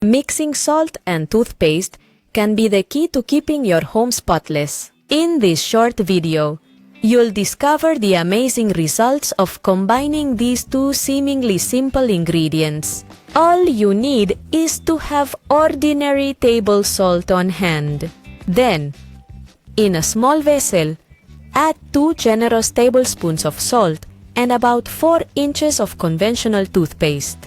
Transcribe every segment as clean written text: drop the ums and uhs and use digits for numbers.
Mixing salt and toothpaste can be the key to keeping your home spotless. In this short video, you'll discover the amazing results of combining these two seemingly simple ingredients. All you need is to have ordinary table salt on hand. Then, in a small vessel, add 2 generous tablespoons of salt and about 4 inches of conventional toothpaste.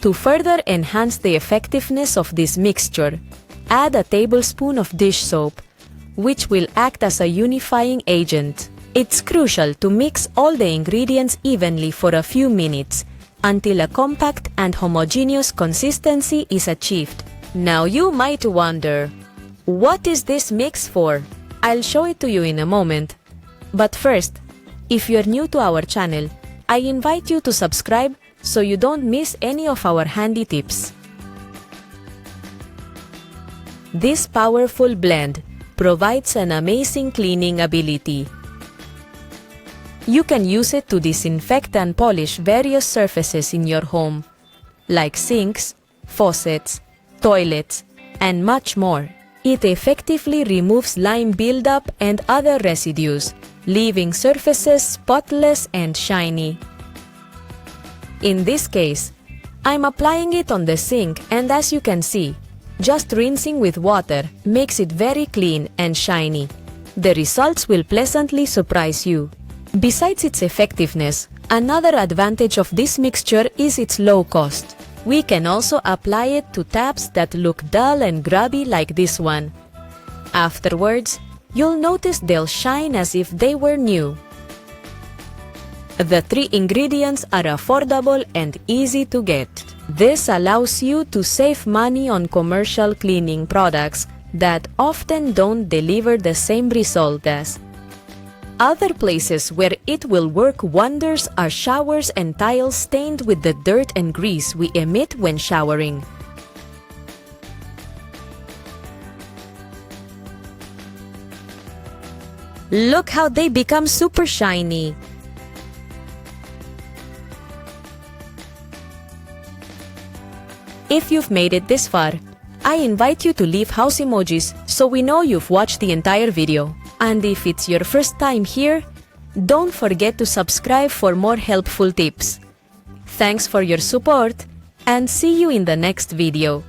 To further enhance the effectiveness of this mixture, add a tablespoon of dish soap, which will act as a unifying agent. It's crucial to mix all the ingredients evenly for a few minutes until a compact and homogeneous consistency is achieved. Now you might wonder, what is this mix for? I'll show it to you in a moment. But first, if you're new to our channel, I invite you to subscribe so you don't miss any of our handy tips. This powerful blend provides an amazing cleaning ability. You can use it to disinfect and polish various surfaces in your home, like sinks, faucets, toilets, and much more. It effectively removes lime buildup and other residues, leaving surfaces spotless and shiny. In this case, I'm applying it on the sink, and as you can see, just rinsing with water makes it very clean and shiny. The results will pleasantly surprise you. Besides its effectiveness, another advantage of this mixture is its low cost. We can also apply it to taps that look dull and grubby like this one. Afterwards, you'll notice they'll shine as if they were new. The 3 ingredients are affordable and easy to get. This allows you to save money on commercial cleaning products that often don't deliver the same result as. Other places where it will work wonders are showers and tiles stained with the dirt and grease we emit when showering. Look how they become super shiny! If you've made it this far, I invite you to leave house emojis so we know you've watched the entire video. And if it's your first time here, don't forget to subscribe for more helpful tips. Thanks for your support, and see you in the next video.